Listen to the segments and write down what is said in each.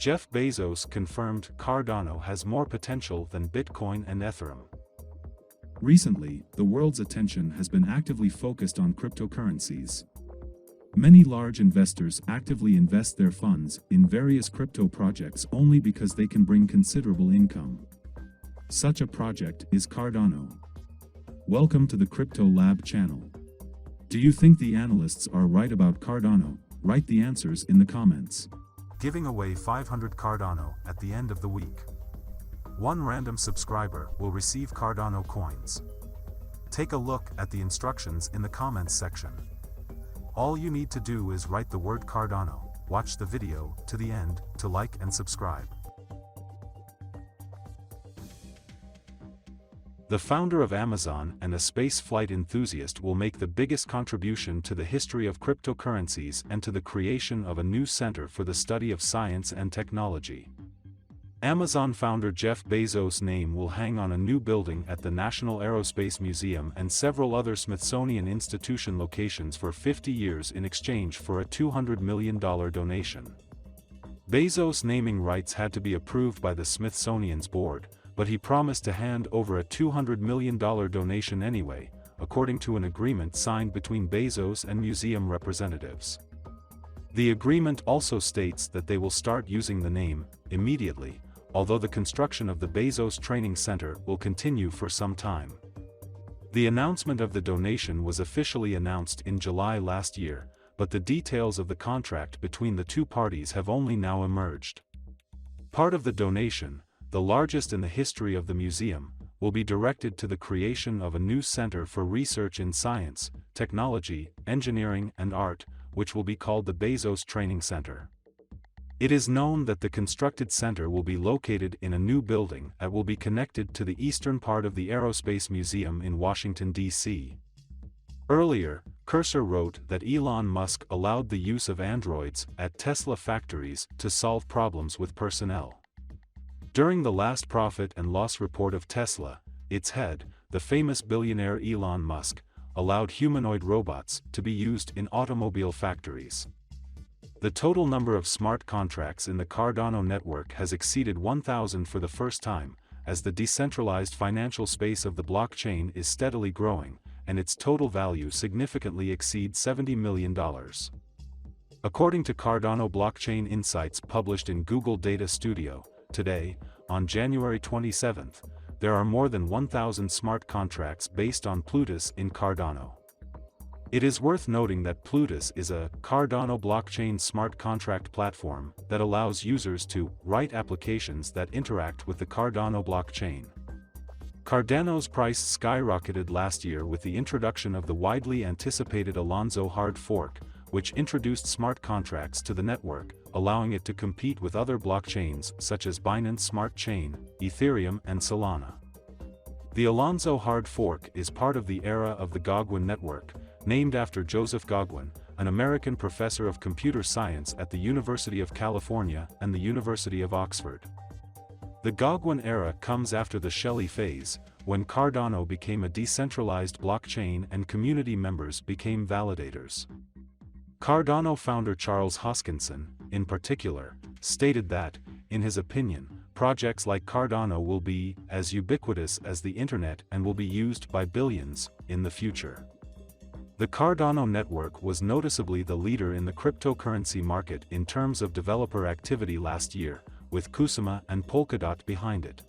Jeff Bezos confirmed Cardano has more potential than Bitcoin and Ethereum. Recently, the world's attention has been actively focused on cryptocurrencies. Many large investors actively invest their funds in various crypto projects only because they can bring considerable income. Such a project is Cardano. Welcome to the Crypto Lab channel. Do you think the analysts are right about Cardano? Write the answers in the comments. Giving away 500 Cardano at the end of the week. One random subscriber will receive Cardano coins. Take a look at the instructions in the comments section. All you need to do is write the word Cardano, watch the video to the end to like and subscribe. The founder of Amazon and a space flight enthusiast will make the biggest contribution to the history of cryptocurrencies and to the creation of a new center for the study of science and technology. Amazon founder Jeff Bezos' name will hang on a new building at the National Aerospace Museum and several other Smithsonian Institution locations for 50 years in exchange for a $200 million donation. Bezos' naming rights had to be approved by the Smithsonian's board, but he promised to hand over a $200 million donation anyway, according to an agreement signed between Bezos and museum representatives. The agreement also states that they will start using the name immediately, although the construction of the Bezos Training Center will continue for some time. The announcement of the donation was officially announced in July last year, but the details of the contract between the two parties have only now emerged. Part of the donation, the largest in the history of the museum, will be directed to the creation of a new center for research in science, technology, engineering and art, which will be called the Bezos Training Center. It is known that the constructed center will be located in a new building that will be connected to the eastern part of the Aerospace Museum in Washington, D.C. Earlier, Cursor wrote that Elon Musk allowed the use of androids at Tesla factories to solve problems with personnel. During the last profit and loss report of Tesla, its head, the famous billionaire Elon Musk, allowed humanoid robots to be used in automobile factories. The total number of smart contracts in the Cardano network has exceeded 1,000 for the first time, as the decentralized financial space of the blockchain is steadily growing, and its total value significantly exceeds $70 million. According to Cardano Blockchain Insights published in Google Data Studio, today, on January 27, there are more than 1,000 smart contracts based on Plutus in Cardano. It is worth noting that Plutus is a Cardano blockchain smart contract platform that allows users to write applications that interact with the Cardano blockchain. Cardano's price skyrocketed last year with the introduction of the widely anticipated Alonzo hard fork, which introduced smart contracts to the network, allowing it to compete with other blockchains such as Binance Smart Chain, Ethereum and Solana. The Alonzo hard fork is part of the era of the Gauguin network, named after Joseph Gauguin, an American professor of computer science at the University of California and the University of Oxford. The Gauguin era comes after the Shelley phase, when Cardano became a decentralized blockchain and community members became validators. Cardano founder Charles Hoskinson, in particular, stated that, in his opinion, projects like Cardano will be as ubiquitous as the internet and will be used by billions in the future. The Cardano network was noticeably the leader in the cryptocurrency market in terms of developer activity last year, with Kusama and Polkadot behind it.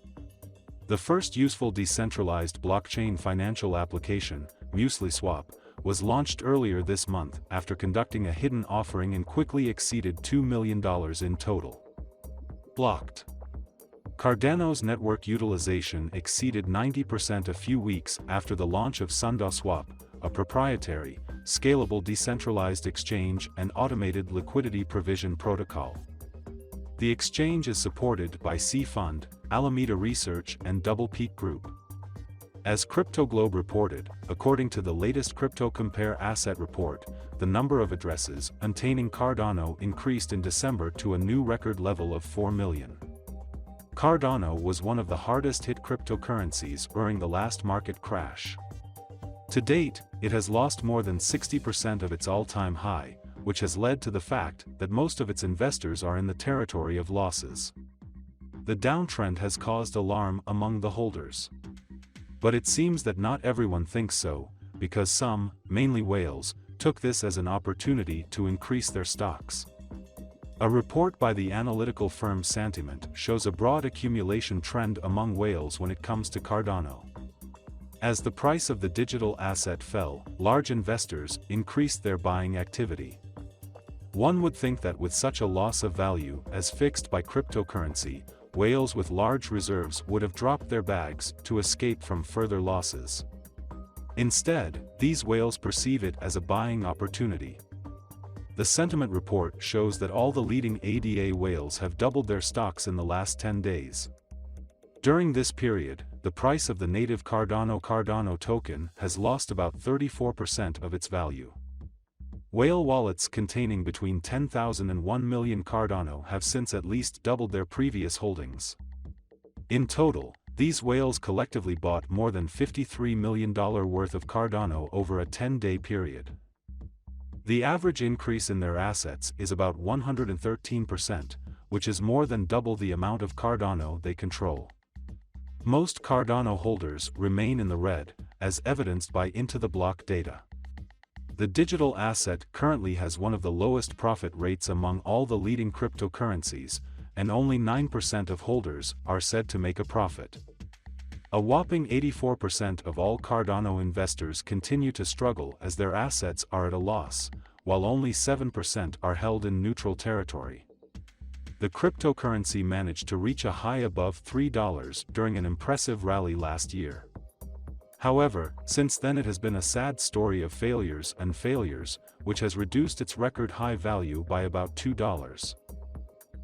The first useful decentralized blockchain financial application, MuesliSwap, was launched earlier this month after conducting a hidden offering and quickly exceeded $2 million in total. Blocked. Cardano's network utilization exceeded 90% a few weeks after the launch of SundaSwap, a proprietary, scalable decentralized exchange and automated liquidity provision protocol. The exchange is supported by C Fund, Alameda Research and Double Peak Group. As CryptoGlobe reported, according to the latest CryptoCompare asset report, the number of addresses containing Cardano increased in December to a new record level of 4 million. Cardano was one of the hardest-hit cryptocurrencies during the last market crash. To date, it has lost more than 60% of its all-time high, which has led to the fact that most of its investors are in the territory of losses. The downtrend has caused alarm among the holders. But it seems that not everyone thinks so, because some, mainly whales, took this as an opportunity to increase their stocks. A report by the analytical firm Santiment shows a broad accumulation trend among whales when it comes to Cardano. As the price of the digital asset fell, large investors increased their buying activity. One would think that with such a loss of value as fixed by cryptocurrency, whales with large reserves would have dropped their bags to escape from further losses. Instead, these whales perceive it as a buying opportunity. The sentiment report shows that all the leading ADA whales have doubled their stocks in the last 10 days. During this period, the price of the native Cardano token has lost about 34% of its value. Whale wallets containing between 10,000 and 1 million Cardano have since at least doubled their previous holdings. In total, these whales collectively bought more than $53 million worth of Cardano over a 10-day period. The average increase in their assets is about 113%, which is more than double the amount of Cardano they control. Most Cardano holders remain in the red, as evidenced by Into the Block data. The digital asset currently has one of the lowest profit rates among all the leading cryptocurrencies, and only 9% of holders are said to make a profit. A whopping 84% of all Cardano investors continue to struggle as their assets are at a loss, while only 7% are held in neutral territory. The cryptocurrency managed to reach a high above $3 during an impressive rally last year. However, since then it has been a sad story of failures and failures, which has reduced its record high value by about $2.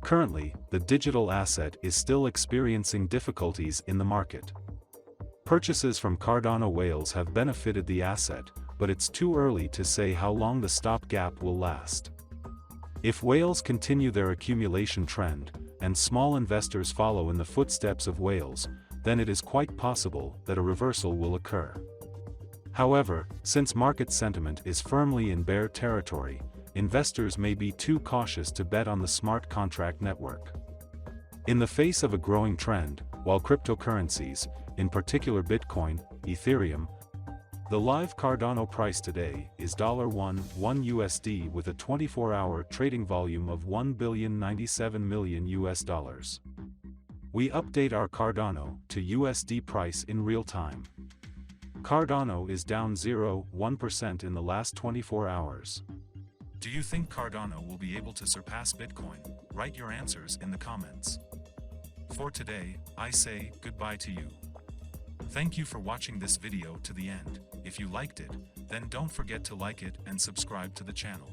Currently, the digital asset is still experiencing difficulties in the market. Purchases from Cardano whales have benefited the asset, but it's too early to say how long the stopgap will last. If whales continue their accumulation trend, and small investors follow in the footsteps of whales, then it is quite possible that a reversal will occur. However, since market sentiment is firmly in bear territory, investors may be too cautious to bet on the smart contract network. In the face of a growing trend, while cryptocurrencies, in particular Bitcoin, Ethereum, the live Cardano price today is $1 USD with a 24-hour trading volume of $1,097 million US. We update our Cardano to USD price in real time. Cardano is down 0.1% in the last 24 hours. Do you think Cardano will be able to surpass Bitcoin? Write your answers in the comments. For today, I say goodbye to you. Thank you for watching this video to the end. If you liked it, then don't forget to like it and subscribe to the channel.